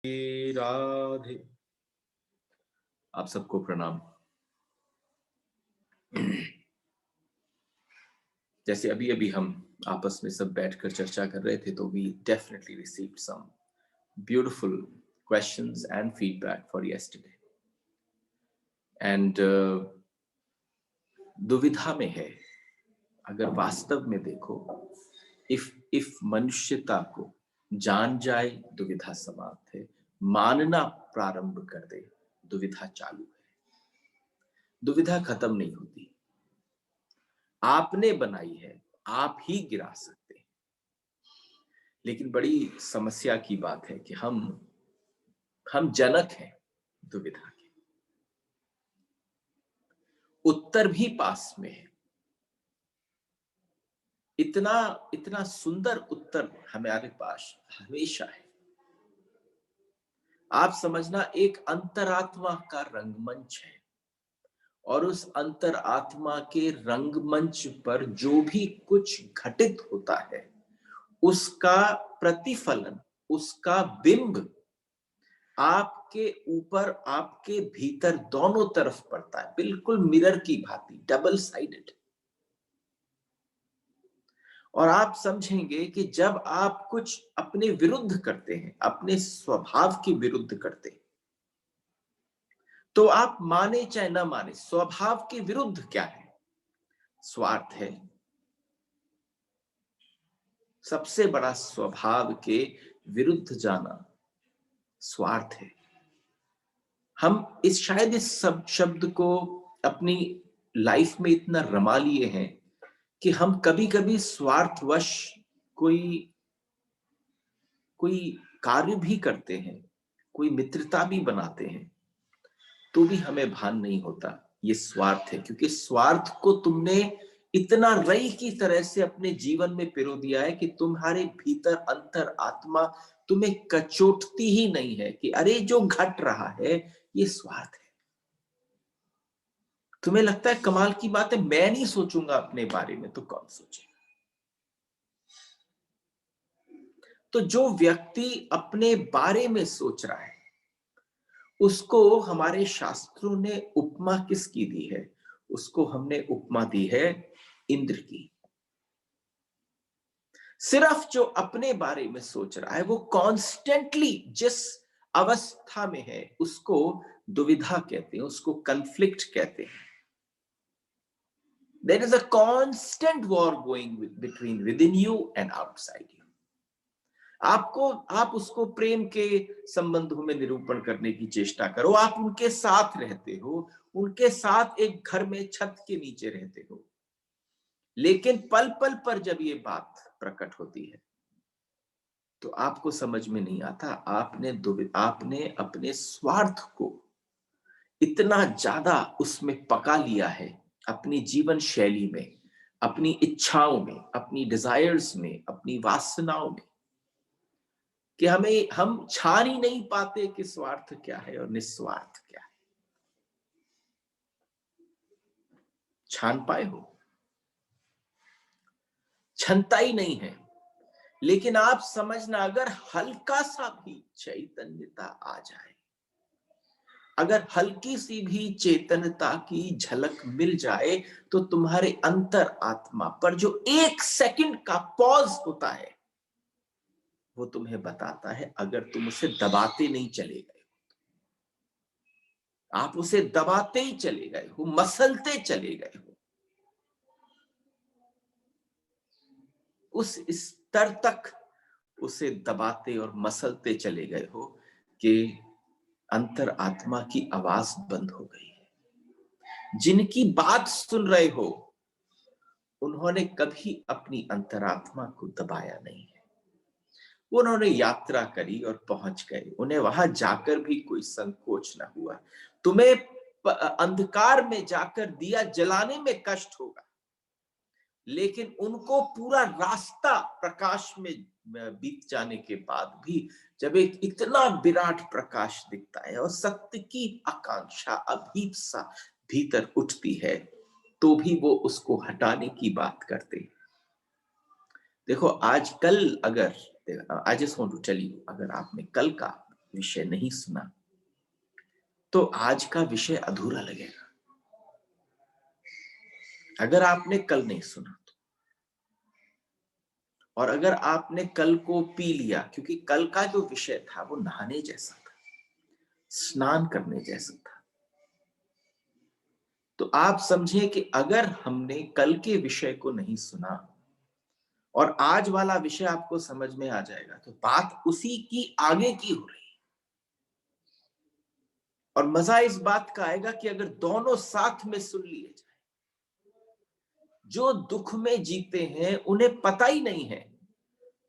राधे। आप सबको प्रणाम। जैसे अभी अभी हम आपस में सब बैठकर चर्चा कर रहे थे, तो we definitely received some beautiful questions and feedback for yesterday. And दुविधा में है, अगर वास्तव में देखो, इफ मनुष्यता को जान जाए दुविधा समाप्त है, मानना प्रारंभ कर दे दुविधा चालू है। दुविधा खत्म नहीं होती, आपने बनाई है, आप ही गिरा सकते हैं। लेकिन बड़ी समस्या की बात है कि हम जनक हैं दुविधा के, उत्तर भी पास में है। इतना इतना सुंदर उत्तर हमारे पास हमेशा है। आप समझना, एक अंतरात्मा का रंगमंच है, और उस अंतरात्मा के रंगमंच पर जो भी कुछ घटित होता है, उसका प्रतिफलन, उसका बिंब आपके ऊपर, आपके भीतर दोनों तरफ पड़ता है, बिल्कुल मिरर की भांति, डबल साइडेड। और आप समझेंगे कि जब आप कुछ अपने विरुद्ध करते हैं, अपने स्वभाव के विरुद्ध करते हैं, तो आप माने चाहे ना माने, स्वभाव के विरुद्ध क्या है? स्वार्थ है। सबसे बड़ा स्वभाव के विरुद्ध जाना स्वार्थ है। हम शायद इस सब शब्द को अपनी लाइफ में इतना रमा लिए हैं कि हम कभी कभी स्वार्थवश कोई कार्य भी करते हैं, कोई मित्रता भी बनाते हैं, तो भी हमें भान नहीं होता ये स्वार्थ है। क्योंकि स्वार्थ को तुमने इतना रई की तरह से अपने जीवन में पिरो दिया है कि तुम्हारे भीतर अंतर आत्मा तुम्हें कचोटती ही नहीं है कि अरे जो घट रहा है ये स्वार्थ है। तुम्हें लगता है कमाल की बात है, मैं नहीं सोचूंगा अपने बारे में तो कौन सोचेगा? तो जो व्यक्ति अपने बारे में सोच रहा है, उसको हमारे शास्त्रों ने उपमा किसकी दी है? उसको हमने उपमा दी है इंद्र की। सिर्फ जो अपने बारे में सोच रहा है, वो कॉन्स्टेंटली जिस अवस्था में है, उसको दुविधा कहते हैं, उसको कन्फ्लिक्ट कहते हैं। There is a constant war going between within you and outside you. आप उसको प्रेम के संबंधों में निरूपण करने की चेष्टा करो, आप उनके साथ रहते हो, उनके साथ एक घर में छत के नीचे रहते हो, लेकिन पल पल पर जब ये बात प्रकट होती है तो आपको समझ में नहीं आता, आपने अपने स्वार्थ को इतना ज्यादा उसमें पका लिया है, अपनी जीवन शैली में, अपनी इच्छाओं में, अपनी डिजायर्स में, अपनी वासनाओं में, कि हम छान ही नहीं पाते कि स्वार्थ क्या है और निस्वार्थ क्या है। छान पाए हो? छनता ही नहीं है। लेकिन आप समझना, अगर हल्का सा भी चैतन्यता आ जाए, अगर हल्की सी भी चेतनता की झलक मिल जाए, तो तुम्हारे अंतर आत्मा पर जो एक सेकंड का पॉज होता है, वो तुम्हें बताता है, अगर तुम उसे दबाते नहीं चले गए, आप उसे दबाते ही चले गए हो, मसलते चले गए हो, उस स्तर तक उसे दबाते और मसलते चले गए हो कि अंतर आत्मा की आवाज बंद हो गई है। जिनकी बात सुन रहे हो, उन्होंने कभी अपनी अंतरात्मा को दबाया नहीं है। उन्होंने यात्रा करी और पहुंच गए, उन्हें वहां जाकर भी कोई संकोच न हुआ। तुम्हें अंधकार में जाकर दिया जलाने में कष्ट होगा, लेकिन उनको पूरा रास्ता प्रकाश में बीत जाने के बाद भी जब एक इतना विराट प्रकाश दिखता है और सत्य की आकांक्षा, अभीप्सा भीतर उठती है, तो भी वो उसको हटाने की बात करते हैं। देखो, आजकल अगर I just want to tell you, अगर आपने कल का विषय नहीं सुना तो आज का विषय अधूरा लगेगा। अगर आपने कल नहीं सुना तो, और अगर आपने कल को पी लिया, क्योंकि कल का जो विषय था वो नहाने जैसा था, स्नान करने जैसा था, तो आप समझे कि अगर हमने कल के विषय को नहीं सुना और आज वाला विषय आपको समझ में आ जाएगा, तो बात उसी की आगे की हो रही है। और मजा इस बात का आएगा कि अगर दोनों साथ में सुन लिए जाए। जो दुख में जीते हैं उन्हें पता ही नहीं है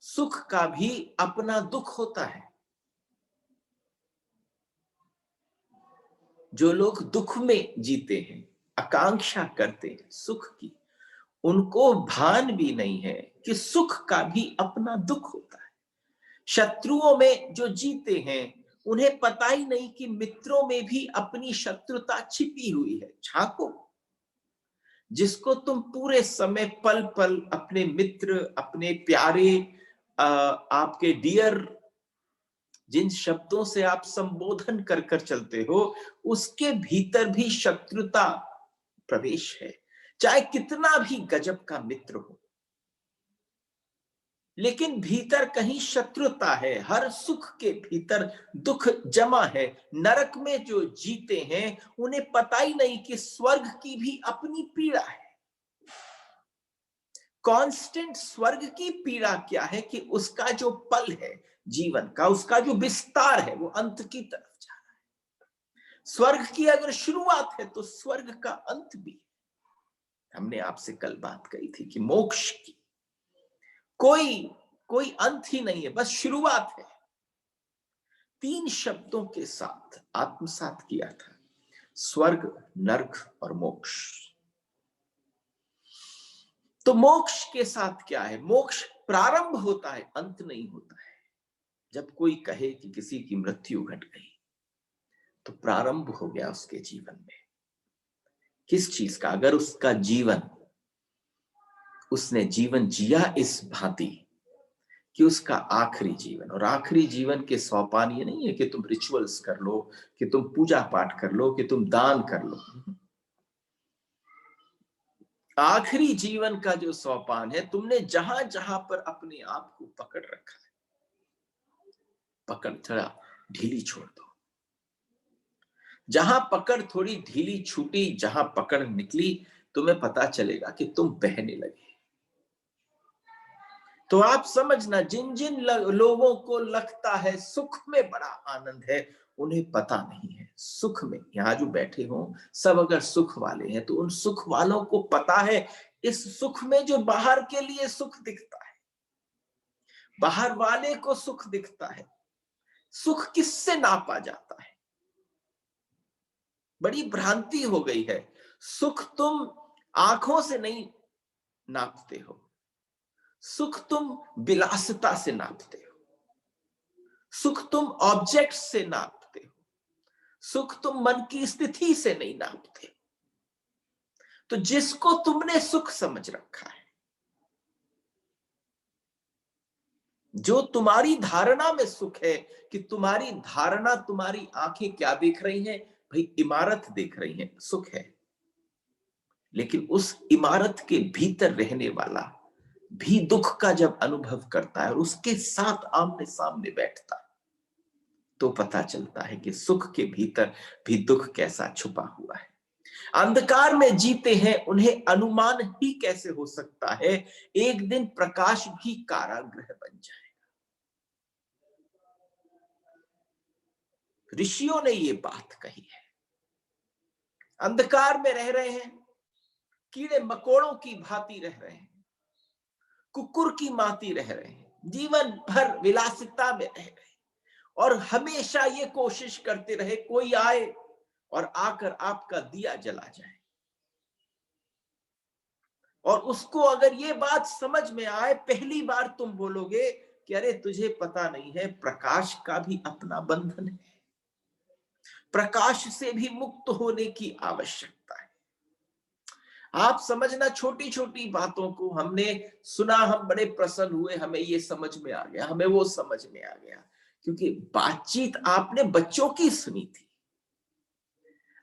सुख का भी अपना दुख होता है। जो लोग दुख में जीते हैं, आकांक्षा करते हैं सुख की, उनको भान भी नहीं है कि सुख का भी अपना दुख होता है। शत्रुओं में जो जीते हैं उन्हें पता ही नहीं कि मित्रों में भी अपनी शत्रुता छिपी हुई है। झांको, जिसको तुम पूरे समय पल पल अपने मित्र, अपने प्यारे, आपके डियर, जिन शब्दों से आप संबोधन कर कर चलते हो, उसके भीतर भी शत्रुता प्रवेश है। चाहे कितना भी गजब का मित्र हो, लेकिन भीतर कहीं शत्रुता है। हर सुख के भीतर दुख जमा है। नरक में जो जीते हैं उन्हें पता ही नहीं कि स्वर्ग की भी अपनी पीड़ा है। कांस्टेंट स्वर्ग की पीड़ा क्या है कि उसका जो पल है जीवन का, उसका जो विस्तार है वो अंत की तरफ जा रहा है। स्वर्ग की अगर शुरुआत है तो स्वर्ग का अंत भी है। हमने आपसे कल बात कही थी कि मोक्ष की कोई कोई अंत ही नहीं है, बस शुरुआत है। 3 शब्दों के साथ आत्मसात किया था, स्वर्ग, नरक और मोक्ष। तो मोक्ष के साथ क्या है? मोक्ष प्रारंभ होता है, अंत नहीं होता है। जब कोई कहे कि किसी की मृत्यु घट गई तो प्रारंभ हो गया उसके जीवन में। किस चीज का? अगर उसका जीवन, उसने जीवन जिया इस भांति कि उसका आखिरी जीवन, और आखिरी जीवन के सोपान ये नहीं है कि तुम रिचुअल्स कर लो, कि तुम पूजा पाठ कर लो, कि तुम दान कर लो। आखिरी जीवन का जो सोपान है, तुमने जहां जहां पर अपने आप को पकड़ रखा है, पकड़ थोड़ा ढीली छोड़ दो। जहां पकड़ थोड़ी ढीली छूटी, जहां पकड़ निकली, तुम्हें पता चलेगा कि तुम बहने लगे। तो आप समझना, जिन जिन लोगों को लगता है सुख में बड़ा आनंद है, उन्हें पता नहीं है सुख में। यहां जो बैठे हो सब अगर सुख वाले हैं तो उन सुख वालों को पता है इस सुख में जो बाहर के लिए सुख दिखता है, बाहर वाले को सुख दिखता है, सुख किससे नापा जाता है? बड़ी भ्रांति हो गई है। सुख तुम आंखों से नहीं नापते हो, सुख तुम विलासिता से नापते हो, सुख तुम ऑब्जेक्ट से नापते हो, सुख तुम मन की स्थिति से नहीं नापते। तो जिसको तुमने सुख समझ रखा है, जो तुम्हारी धारणा में सुख है, कि तुम्हारी धारणा, तुम्हारी आंखें क्या देख रही हैं? भाई इमारत देख रही हैं, सुख है। लेकिन उस इमारत के भीतर रहने वाला भी दुख का जब अनुभव करता है और उसके साथ आमने सामने बैठता है, तो पता चलता है कि सुख के भीतर भी दुख कैसा छुपा हुआ है। अंधकार में जीते हैं उन्हें अनुमान ही कैसे हो सकता है एक दिन प्रकाश भी कारागृह बन जाए। ऋषियों ने ये बात कही है। अंधकार में रह रहे हैं, कीड़े मकोड़ों की भांति रह रहे हैं, कुकुर की माती रह रहे हैं, जीवन भर विलासिता में रह रहे हैं, और हमेशा ये कोशिश करते रहे कोई आए और आकर आपका दिया जला जाए। और उसको अगर ये बात समझ में आए, पहली बार तुम बोलोगे कि अरे तुझे पता नहीं है, प्रकाश का भी अपना बंधन है, प्रकाश से भी मुक्त होने की आवश्यकता है। आप समझना, छोटी छोटी बातों को हमने सुना, हम बड़े प्रसन्न हुए, हमें ये समझ में आ गया, हमें वो समझ में आ गया, क्योंकि बातचीत आपने बच्चों की सुनी थी,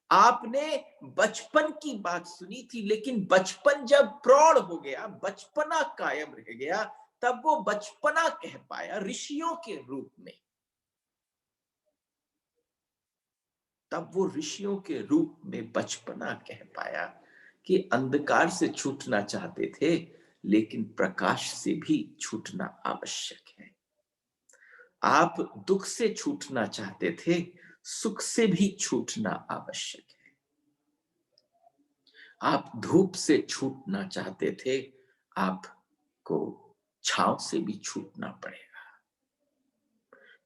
आपने बचपन की बात सुनी थी, लेकिन बचपन जब प्रौढ़ हो गया, बचपना कायम रह गया, तब वो बचपना कह पाया ऋषियों के रूप में। तब वो ऋषियों के रूप में बचपना कह पाया कि अंधकार से छूटना चाहते थे, लेकिन प्रकाश से भी छूटना आवश्यक है। आप दुख से छूटना चाहते थे, सुख से भी छूटना आवश्यक है। आप धूप से छूटना चाहते थे, आपको छांव से भी छूटना पड़ेगा।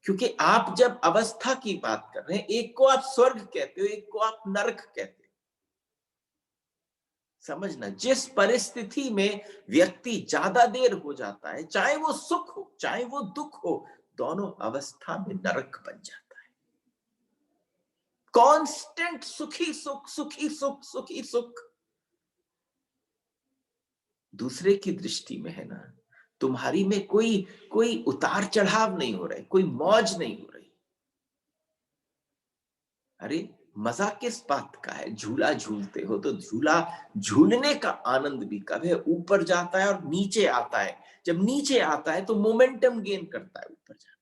क्योंकि आप जब अवस्था की बात कर रहे हैं, एक को आप स्वर्ग कहते हो, एक को आप नरक कहते हो। समझना, जिस परिस्थिति में व्यक्ति ज्यादा देर हो जाता है, चाहे वो सुख हो चाहे वो दुख हो, दोनों अवस्था में नरक बन जाता है। कांस्टेंट सुखी सुख, सुखी सुख, सुखी सुख दूसरे की दृष्टि में है ना, तुम्हारी में कोई कोई उतार चढ़ाव नहीं हो रहा है, कोई मौज नहीं हो रही। अरे मजा किस बात का है? झूला झूलते हो तो झूला झूलने का आनंद भी कब है? ऊपर जाता है और नीचे आता है। जब नीचे आता है तो मोमेंटम गेन करता है ऊपर जाने।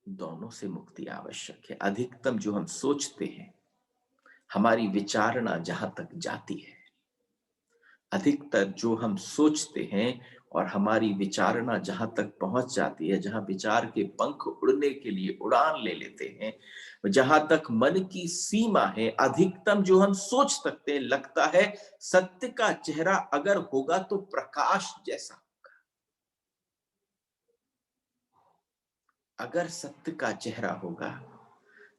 दोनों से मुक्ति आवश्यक है। अधिकतम जो हम सोचते हैं, हमारी विचारणा जहां तक जाती है, अधिकतर जो हम सोचते हैं और हमारी विचारणा जहां तक पहुंच जाती है, जहां विचार के पंख उड़ने के लिए उड़ान ले लेते हैं, जहां तक मन की सीमा है, अधिकतम जो हम सोच सकते हैं, लगता है सत्य का चेहरा अगर होगा तो प्रकाश जैसा होगा। अगर सत्य का चेहरा होगा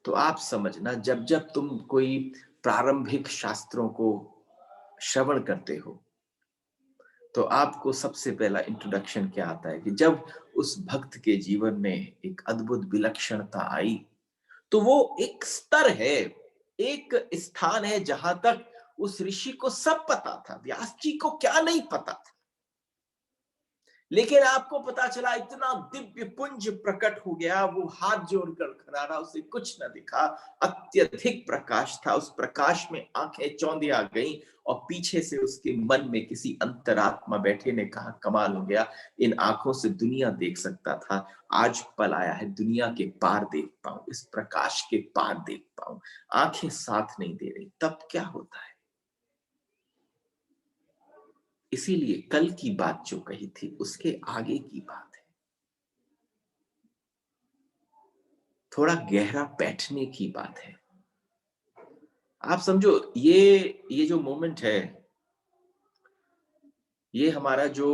तो आप समझना, जब जब तुम कोई प्रारंभिक शास्त्रों को श्रवण करते हो, तो आपको सबसे पहला इंट्रोडक्शन क्या आता है कि जब उस भक्त के जीवन में एक अद्भुत विलक्षणता आई, तो वो एक स्तर है, एक स्थान है जहां तक उस ऋषि को सब पता था। व्यास जी को क्या नहीं पता था, लेकिन आपको पता चला इतना दिव्य पुंज प्रकट हो गया, वो हाथ जोड़कर खड़ा रहा, उसे कुछ न दिखा, अत्यधिक प्रकाश था। उस प्रकाश में आंखें चौंधिया गई और पीछे से उसके मन में किसी अंतरात्मा बैठे ने कहा, कमाल हो गया, इन आंखों से दुनिया देख सकता था, आज पल आया है दुनिया के पार देख पाऊं, इस प्रकाश के पार देख पाऊं। आंखें साथ नहीं दे रही, तब क्या होता है? इसीलिए कल की बात जो कही थी उसके आगे की बात है, थोड़ा गहरा बैठने की बात है। आप समझो, ये जो मोमेंट है, ये हमारा जो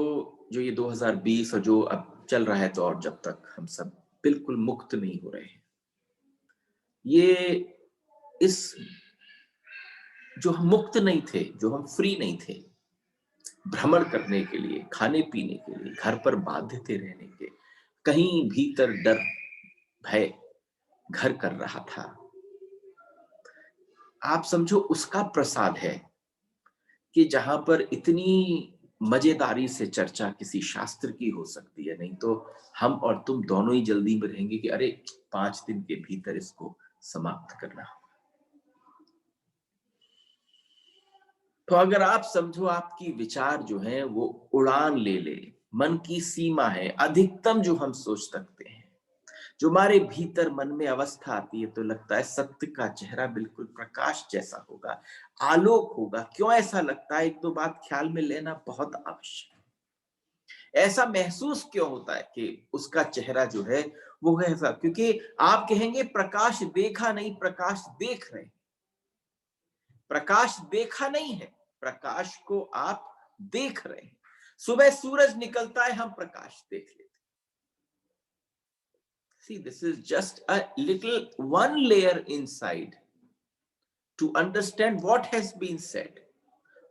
जो ये 2020 और जो अब चल रहा है, तो और जब तक हम सब बिल्कुल मुक्त नहीं हो रहे हैं, ये इस जो हम मुक्त नहीं थे, जो हम फ्री नहीं थे भ्रमण करने के लिए, खाने पीने के लिए, घर पर बाध्य थे रहने के, कहीं भीतर डर भय घर कर रहा था। आप समझो उसका प्रसाद है कि जहां पर इतनी मजेदारी से चर्चा किसी शास्त्र की हो सकती है, नहीं तो हम और तुम दोनों ही जल्दी में रहेंगे कि अरे 5 दिन के भीतर इसको समाप्त करना हो। तो अगर आप समझो आपकी विचार जो है वो उड़ान ले ले, मन की सीमा है, अधिकतम जो हम सोच सकते हैं, जो हमारे भीतर मन में अवस्था आती है, तो लगता है सत्य का चेहरा बिल्कुल प्रकाश जैसा होगा, आलोक होगा। क्यों ऐसा लगता है? एक दो बात ख्याल में लेना बहुत आवश्यक है। ऐसा महसूस क्यों होता है कि उसका चेहरा जो है वो है ऐसा? क्योंकि आप कहेंगे प्रकाश देखा नहीं, प्रकाश देख रहे हैं। प्रकाश देखा नहीं है, प्रकाश को आप देख रहे हैं। सुबह सूरज निकलता है, हम प्रकाश देख लेते हैं। See, this is just a little one layer inside to understand what has been said,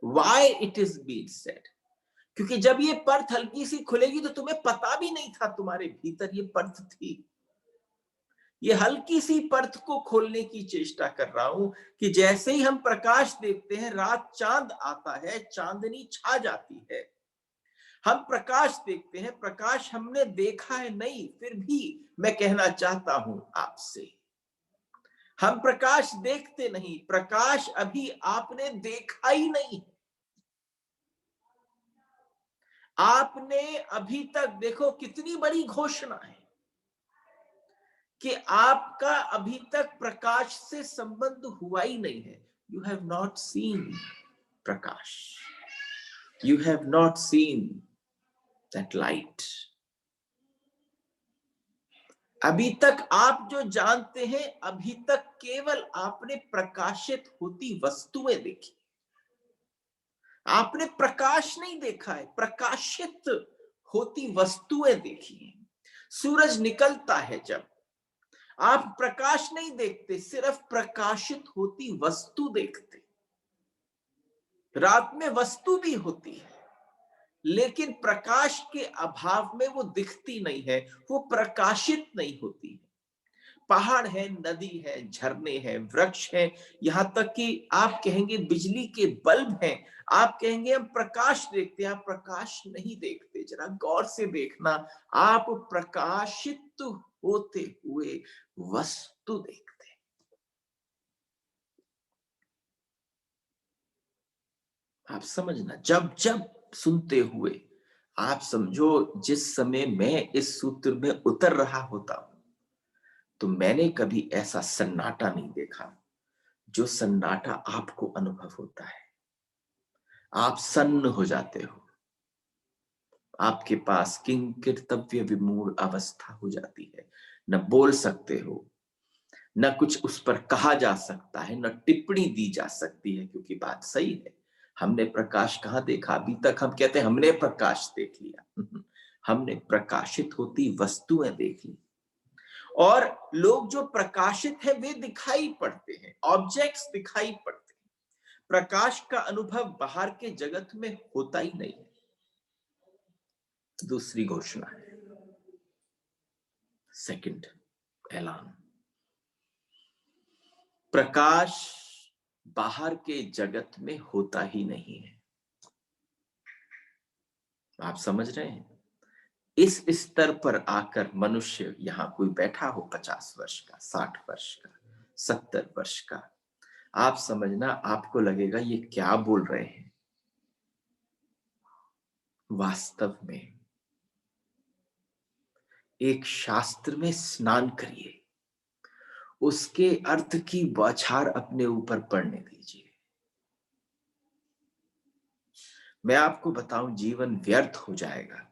why it is being said. क्योंकि जब ये परत हल्की सी खुलेगी तो तुम्हें पता भी नहीं था तुम्हारे भीतर ये परत थी। ये हल्की सी परत को खोलने की चेष्टा कर रहा हूं कि जैसे ही हम प्रकाश देखते हैं, रात चांद आता है, चांदनी छा जाती है, हम प्रकाश देखते हैं, प्रकाश हमने देखा है नहीं, फिर भी मैं कहना चाहता हूं आपसे, हम प्रकाश देखते नहीं, प्रकाश अभी आपने देखा ही नहीं। आपने अभी तक, देखो कितनी बड़ी घोषणा है कि आपका अभी तक प्रकाश से संबंध हुआ ही नहीं है। You have not seen Prakash, you have not seen that light. अभी तक आप जो जानते हैं, अभी तक केवल आपने प्रकाशित होती वस्तुएं देखी, आपने प्रकाश नहीं देखा है, प्रकाशित होती वस्तुएं देखी हैं। सूरज निकलता है जब, आप प्रकाश नहीं देखते, सिर्फ प्रकाशित होती वस्तु देखते। रात में वस्तु भी होती है, लेकिन प्रकाश के अभाव में वो दिखती नहीं है, वो प्रकाशित नहीं होती है। पहाड़ है, नदी है, झरने हैं, वृक्ष हैं, यहां तक कि आप कहेंगे बिजली के बल्ब हैं, आप कहेंगे हम प्रकाश देखते हैं, आप प्रकाश नहीं देखते। जरा गौर से देखना, आप प्रकाशित होते हुए वस्तु देखते हैं। आप समझना, जब जब सुनते हुए आप समझो, जिस समय मैं इस सूत्र में उतर रहा होता हूं, तो मैंने कभी ऐसा सन्नाटा नहीं देखा जो सन्नाटा आपको अनुभव होता है। आप सन्न हो जाते हो, आपके पास किंकर्तव्य विमूढ़ अवस्था हो जाती है, न बोल सकते हो, न कुछ उस पर कहा जा सकता है, न टिप्पणी दी जा सकती है, क्योंकि बात सही है। हमने प्रकाश कहाँ देखा? अभी तक हम कहते हैं हमने प्रकाश देख लिया। हमने प्रकाशित होती वस्तुएं देख ली। और लोग जो प्रकाशित है वे दिखाई पड़ते हैं, ऑब्जेक्ट्स दिखाई पड़ते हैं। प्रकाश का अनुभव बाहर के जगत में होता ही नहीं है। दूसरी घोषणा है, सेकंड ऐलान, प्रकाश बाहर के जगत में होता ही नहीं है। आप समझ रहे हैं? इस स्तर पर आकर मनुष्य, यहां कोई बैठा हो 50 वर्ष का, 60 वर्ष का, 70 वर्ष का, आप समझना, आपको लगेगा ये क्या बोल रहे हैं। वास्तव में एक शास्त्र में स्नान करिए, उसके अर्थ की बौछार अपने ऊपर पड़ने दीजिए। मैं आपको बताऊं, जीवन व्यर्थ हो जाएगा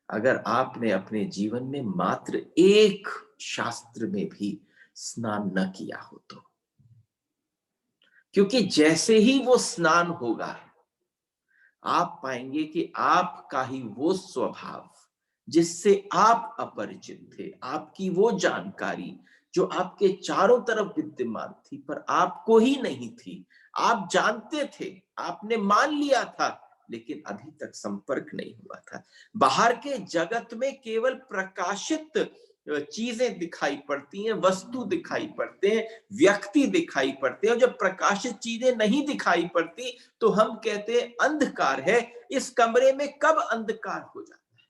अगर आपने अपने जीवन में मात्र एक शास्त्र में भी स्नान न किया हो तो। क्योंकि जैसे ही वो स्नान होगा, आप पाएंगे कि आपका ही वो स्वभाव जिससे आप अपरिचित थे, आपकी वो जानकारी जो आपके चारों तरफ विद्यमान थी पर आपको ही नहीं थी, आप जानते थे, आपने मान लिया था, लेकिन अभी तक संपर्क नहीं हुआ था। बाहर के जगत में केवल प्रकाशित चीजें दिखाई पड़ती हैं, वस्तु दिखाई पड़ते हैं, व्यक्ति दिखाई पड़ते हैं। और जब प्रकाशित चीजें नहीं दिखाई पड़ती तो हम कहते हैं अंधकार है। इस कमरे में कब अंधकार हो जाता है?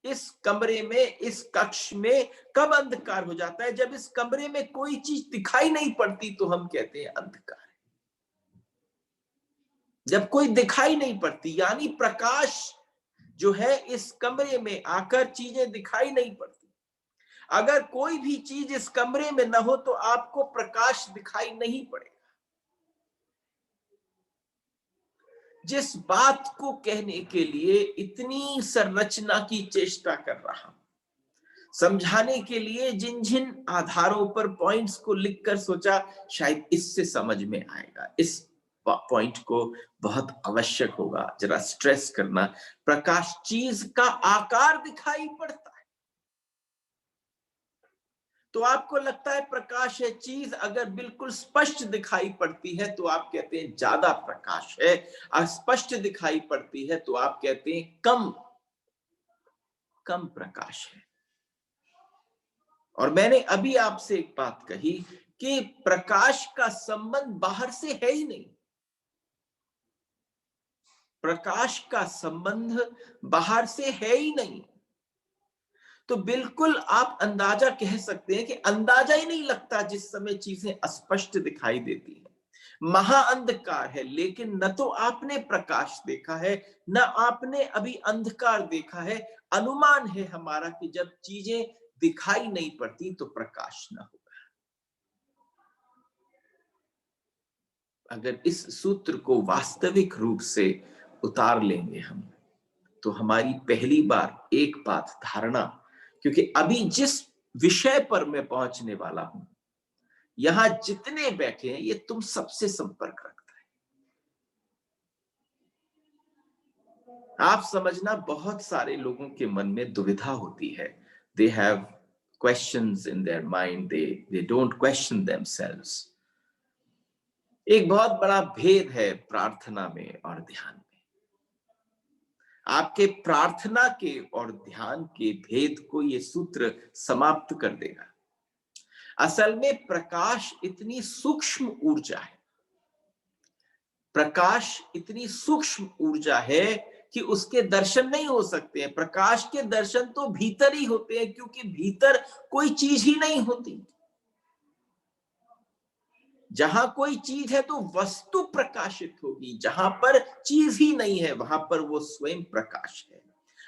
इस कमरे में, इस कक्ष में कब अंधकार हो जाता है? जब इस कमरे में कोई चीज दिखाई नहीं पड़ती तो हम कहते हैं अंधकार है। जब कोई दिखाई नहीं पड़ती, यानी प्रकाश जो है इस कमरे में आकर चीजें दिखाई नहीं पड़ती। अगर कोई भी चीज इस कमरे में न हो तो आपको प्रकाश दिखाई नहीं पड़ेगा। जिस बात को कहने के लिए इतनी संरचना की चेष्टा कर रहा हूं, समझाने के लिए जिन जिन आधारों पर पॉइंट्स को लिखकर सोचा शायद इससे समझ में आएगा, इस पॉइंट को बहुत आवश्यक होगा जरा स्ट्रेस करना। प्रकाश चीज का आकार दिखाई पड़ता है तो आपको लगता है प्रकाश है। चीज अगर बिल्कुल स्पष्ट दिखाई पड़ती है तो आप कहते हैं ज्यादा प्रकाश है, अस्पष्ट दिखाई पड़ती है तो आप कहते हैं कम कम प्रकाश है। और मैंने अभी आपसे एक बात कही कि प्रकाश का संबंध बाहर से है ही नहीं। प्रकाश का संबंध बाहर से है ही नहीं। तो बिल्कुल आप अंदाजा कह सकते हैं कि अंदाजा ही नहीं लगता जिस समय चीजें अस्पष्ट दिखाई देती हैं। महाअंधकार है, लेकिन न तो आपने प्रकाश देखा है, न आपने अभी अंधकार देखा है। अनुमान है हमारा कि जब चीजें दिखाई नहीं पड़ती तो प्रकाश न होगा। अगर इस सूत्र को वास्तविक रूप से उतार लेंगे हम, तो हमारी पहली बार एक बात धारणा, क्योंकि अभी जिस विषय पर मैं पहुंचने वाला हूं, यहां जितने बैठे हैं ये तुम सबसे संपर्क रखता है। आप समझना, बहुत सारे लोगों के मन में दुविधा होती है। They have questions in their mind, they don't question themselves. एक बहुत बड़ा भेद है प्रार्थना में और ध्यान में। आपके प्रार्थना के और ध्यान के भेद को ये सूत्र समाप्त कर देगा। असल में प्रकाश इतनी सूक्ष्म ऊर्जा है, प्रकाश इतनी सूक्ष्म ऊर्जा है कि उसके दर्शन नहीं हो सकते हैं। प्रकाश के दर्शन तो भीतर ही होते हैं, क्योंकि भीतर कोई चीज ही नहीं होती। जहां कोई चीज है तो वस्तु प्रकाशित होगी, जहां पर चीज ही नहीं है वहां पर वो स्वयं प्रकाश है।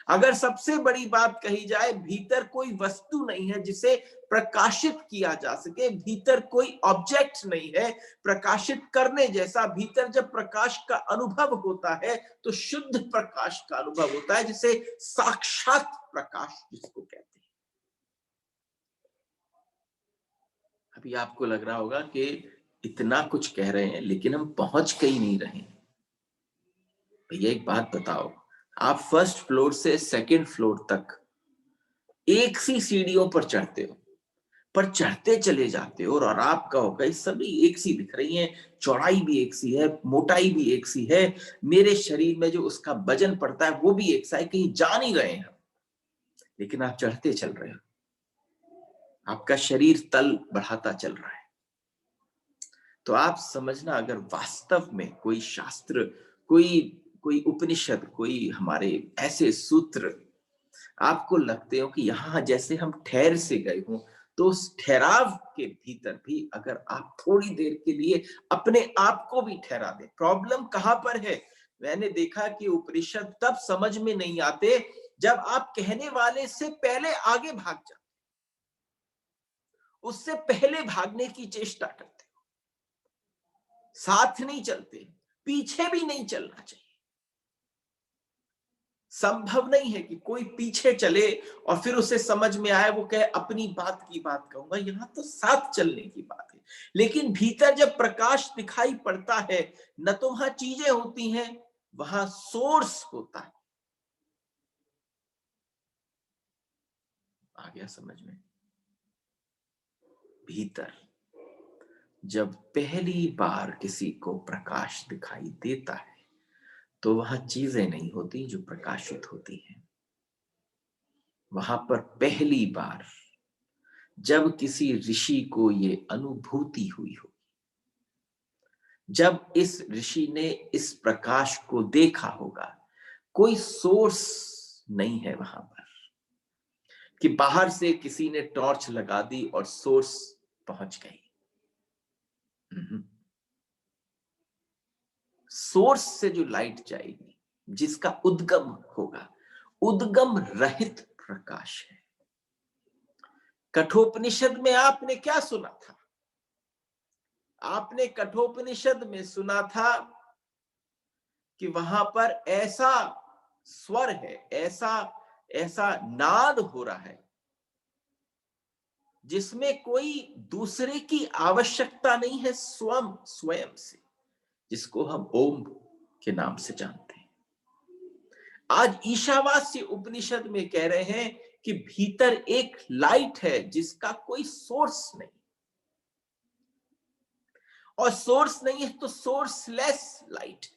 अगर सबसे बड़ी बात कही जाए, भीतर कोई वस्तु नहीं है जिसे प्रकाशित किया जा सके, भीतर कोई ऑब्जेक्ट नहीं है प्रकाशित करने जैसा। भीतर जब प्रकाश का अनुभव होता है तो शुद्ध प्रकाश का अनुभव होता है, जिसे साक्षात प्रकाश जिसको कहते हैं। अभी आपको लग रहा होगा कि इतना कुछ कह रहे हैं लेकिन हम पहुंच कहीं नहीं रहे। भैया एक बात बताओ, आप फर्स्ट फ्लोर से सेकंड फ्लोर तक एक सी सीढ़ियों पर चढ़ते हो, पर चढ़ते चले जाते हो और आप कहोगे सभी एक सी दिख रही हैं, चौड़ाई भी एक सी है, मोटाई भी एक सी है, मेरे शरीर में जो उसका वजन पड़ता है वो भी एक सा है, कहीं जा नहीं रहे हैं। लेकिन आप चढ़ते चल रहे हो, आपका शरीर तल बढ़ाता चल रहा है। तो आप समझना, अगर वास्तव में कोई शास्त्र, कोई कोई उपनिषद, कोई हमारे ऐसे सूत्र आपको लगते हो कि यहां जैसे हम ठहर से गए हों, तो उस ठहराव के भीतर भी अगर आप थोड़ी देर के लिए अपने आप को भी ठहरा दें। प्रॉब्लम कहां पर है? मैंने देखा कि उपनिषद तब समझ में नहीं आते जब आप कहने वाले से पहले आगे भाग जाते, उससे पहले भागने की चेष्टा करते, साथ नहीं चलते, पीछे भी नहीं चलना चाहिए। संभव नहीं है कि कोई पीछे चले और फिर उसे समझ में आए, वो कहे अपनी बात की बात कहूंगा। यहां तो साथ चलने की बात है। लेकिन भीतर जब प्रकाश दिखाई पड़ता है, न तो वहां चीजें होती हैं, वहां सोर्स होता है। आ गया समझ में? भीतर जब पहली बार किसी को प्रकाश दिखाई देता है, तो वहां चीजें नहीं होती जो प्रकाशित होती हैं। वहां पर पहली बार जब किसी ऋषि को ये अनुभूति हुई हो, जब इस ऋषि ने इस प्रकाश को देखा होगा, कोई सोर्स नहीं है वहां पर कि बाहर से किसी ने टॉर्च लगा दी और सोर्स पहुंच गई। सोर्स से जो लाइट जाएगी, जिसका उद्गम होगा, उद्गम रहित प्रकाश है। कठोपनिषद में आपने क्या सुना था? आपने कठोपनिषद में सुना था कि वहां पर ऐसा स्वर है, ऐसा ऐसा नाद हो रहा है जिसमें कोई दूसरे की आवश्यकता नहीं है, स्वयं से, जिसको हम ओम के नाम से जानते हैं। आज ईशावास्य उपनिषद में कह रहे हैं कि भीतर एक लाइट है जिसका कोई सोर्स नहीं, और सोर्स नहीं है तो सोर्सलेस लाइट।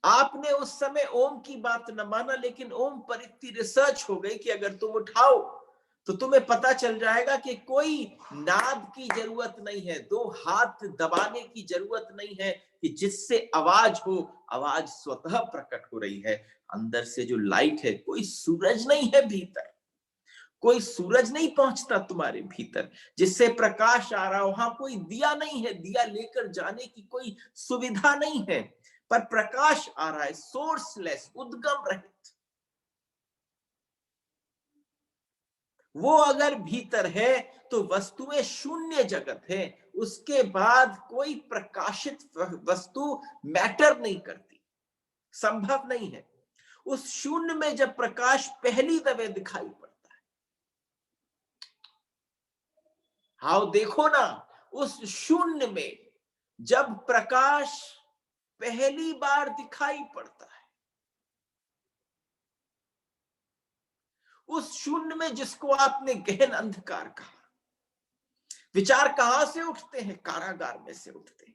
आपने उस समय ओम की बात न माना, लेकिन ओम पर इतनी रिसर्च हो गई कि अगर तुम उठाओ तो तुम्हें पता चल जाएगा कि कोई नाद की जरूरत नहीं है, दो हाथ दबाने की जरूरत नहीं है, कि जिससे आवाज हो, आवाज स्वतः प्रकट हो रही है। अंदर से जो लाइट है, कोई सूरज नहीं है भीतर, कोई सूरज नहीं पहुंचता तुम्हारे भीतर जिससे प्रकाश आ रहा हो। वहां कोई दिया नहीं है, दिया लेकर जाने की कोई सुविधा नहीं है, पर प्रकाश आ रहा है, सोर्सलेस, उद्गम रहित। वो अगर भीतर है तो वस्तुएं शून्य जगत है, उसके बाद कोई प्रकाशित वस्तु मैटर नहीं करती, संभव नहीं है। उस शून्य में जब प्रकाश पहली दफे दिखाई पड़ता है, हाँ देखो ना, उस शून्य में जब प्रकाश पहली बार दिखाई पड़ता है, उस शून्य में जिसको आपने गहन अंधकार कहा, विचार कहां से उठते हैं? कारागार में से उठते हैं,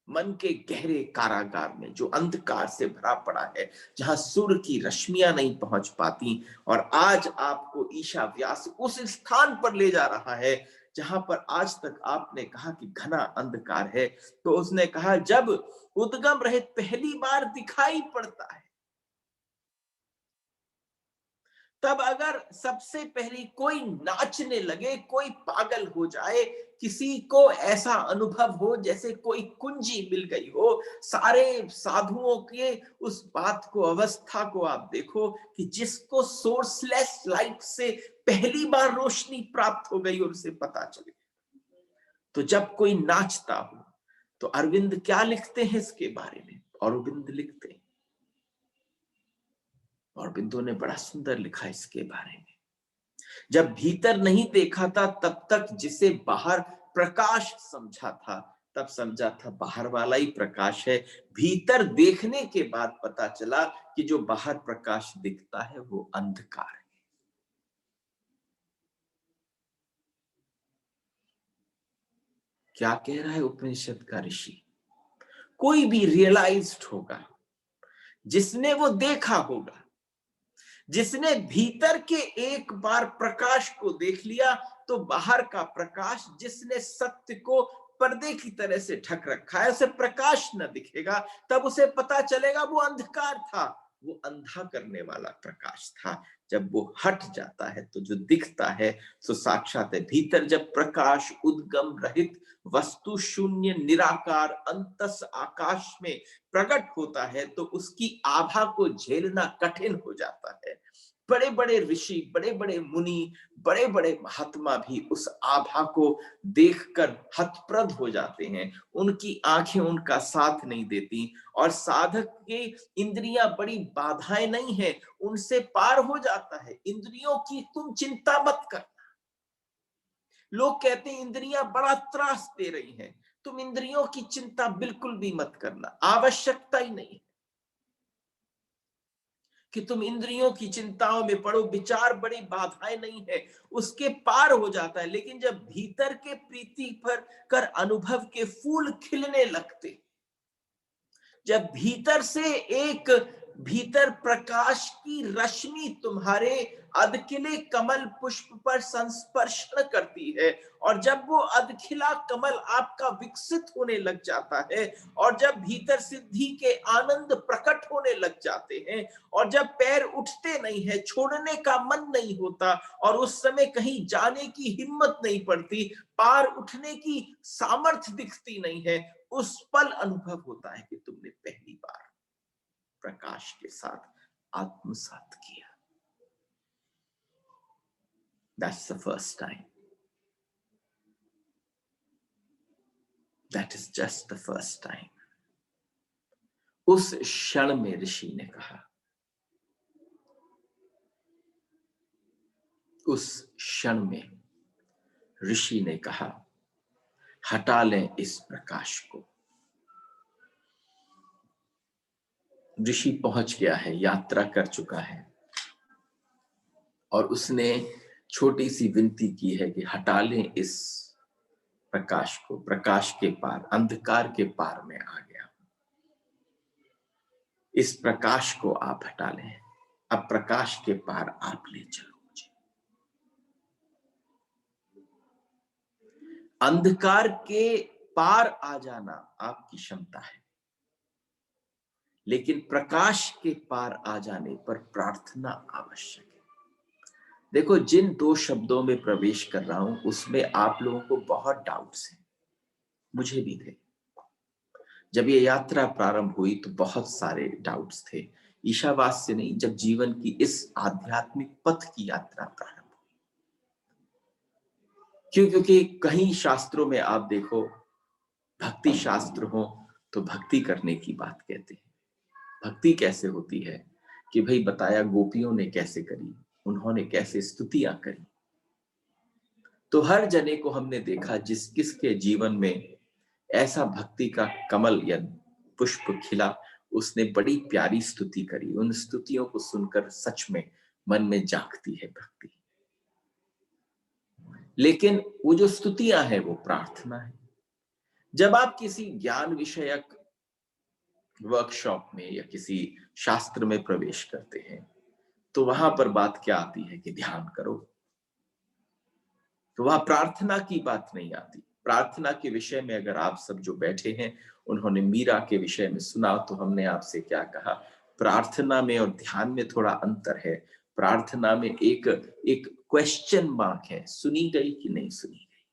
मन के गहरे कारागार में जो अंधकार से भरा पड़ा है, जहां सूर्य की रश्मियां नहीं पहुंच पाती। और आज आपको ईशा व्यास उस स्थान पर ले जा रहा है जहां पर आज तक आपने कहा कि घना अंधकार है। तो उसने कहा जब उद्गम रहित पहली बार दिखाई पड़ता है, तब अगर सबसे पहले कोई नाचने लगे, कोई पागल हो जाए, किसी को ऐसा अनुभव हो जैसे कोई कुंजी मिल गई हो, सारे साधुओं के उस बात को, अवस्था को आप देखो कि जिसको सोर्सलेस लाइट से पहली बार रोशनी प्राप्त हो गई और उसे पता चले। तो जब कोई नाचता हो तो अरविंद क्या लिखते हैं इसके बारे में? अरविंद लिखते हैं, और बिंदु ने बड़ा सुंदर लिखा इसके बारे में। जब भीतर नहीं देखा था तब तक जिसे बाहर प्रकाश समझा था, तब समझा था बाहर वाला ही प्रकाश है। भीतर देखने के बाद पता चला कि जो बाहर प्रकाश दिखता है वो अंधकार है। क्या कह रहा है उपनिषद का ऋषि? कोई भी रियलाइज्ड होगा, जिसने वो देखा होगा, जिसने भीतर के एक बार प्रकाश को देख लिया, तो बाहर का प्रकाश, जिसने सत्य को पर्दे की तरह से ढक रखा है, उसे प्रकाश न दिखेगा, तब उसे पता चलेगा वो अंधकार था, वो अंधा करने वाला प्रकाश था। जब वो हट जाता है तो जो दिखता है सो साक्षात है। भीतर जब प्रकाश उद्गम रहित वस्तु शून्य निराकार अंतस आकाश में प्रकट होता है तो उसकी आभा को झेलना कठिन हो जाता है। बड़े बड़े ऋषि, बड़े बड़े मुनि, बड़े बड़े महात्मा भी उस आभा को देखकर हतप्रभ हो जाते हैं। उनकी आंखें उनका साथ नहीं देती, और साधक के इंद्रियां बड़ी बाधाएं नहीं है, उनसे पार हो जाता है। इंद्रियों की तुम चिंता मत कर। लोग कहते हैं इंद्रियां बड़ा त्रास दे रही हैं, तुम इंद्रियों की चिंता बिल्कुल भी मत करना, आवश्यकता ही नहीं कि तुम इंद्रियों की चिंताओं में पड़ो। विचार बड़ी बाधाएं नहीं है, उसके पार हो जाता है। लेकिन जब भीतर के प्रीति पर कर अनुभव के फूल खिलने लगते, जब भीतर से एक भीतर प्रकाश की रश्मि तुम्हारे अधखिले कमल पुष्प पर संस्पर्शन करती है, और जब वो अधखिला कमल आपका विकसित होने लग जाता है, और जब भीतर सिद्धि के आनंद प्रकट होने लग जाते हैं, और जब पैर उठते नहीं है, छोड़ने का मन नहीं होता, और उस समय कहीं जाने की हिम्मत नहीं पड़ती, पार उठने की सामर्थ्य दिखती नहीं है, उस पल अनुभव होता है कि तुमने पहली बार प्रकाश के साथ आत्मसात किया। That's the first time. That is just the first time. उस क्षण में ऋषि ने कहा, उस क्षण में ऋषि ने कहा, हटा लें इस प्रकाश को। ऋषि पहुंच गया है, यात्रा कर चुका है, और उसने छोटी सी विनती की है कि हटा लें इस प्रकाश को। प्रकाश के पार, अंधकार के पार में आ गया, इस प्रकाश को आप हटा लें, अब प्रकाश के पार आप ले चलो मुझे। अंधकार के पार आ जाना आपकी क्षमता है, लेकिन प्रकाश के पार आ जाने पर प्रार्थना आवश्यक है। देखो, जिन 2 शब्दों में प्रवेश कर रहा हूं उसमें आप लोगों को बहुत डाउट्स हैं, मुझे भी थे। जब ये यात्रा प्रारंभ हुई तो बहुत सारे डाउट्स थे, ईशावास से नहीं, जब जीवन की इस आध्यात्मिक पथ की यात्रा प्रारंभ हुई। क्यों? क्योंकि कहीं शास्त्रों में आप देखो, भक्ति शास्त्र हो तो भक्ति करने की बात कहते हैं। भक्ति कैसे होती है कि भाई बताया गोपियों ने कैसे करी, उन्होंने कैसे स्तुतियां करी। तो हर जने को हमने देखा जिस किसके जीवन में ऐसा भक्ति का कमल या पुष्प खिला, उसने बड़ी प्यारी स्तुति करी। उन स्तुतियों को सुनकर सच में मन में जागती है भक्ति। लेकिन वो जो स्तुतियां हैं वो प्रार्थना है। जब आप किसी ज्ञान विषयक वर्कशॉप में या किसी शास्त्र में प्रवेश करते हैं तो वहां पर बात क्या आती है कि ध्यान करो, तो वहां प्रार्थना की बात नहीं आती। प्रार्थना के विषय में अगर आप सब जो बैठे हैं उन्होंने मीरा के विषय में सुना तो हमने आपसे क्या कहा, प्रार्थना में और ध्यान में थोड़ा अंतर है। प्रार्थना में एक एक क्वेश्चन मार्क है, सुनी गई कि नहीं सुनी गई,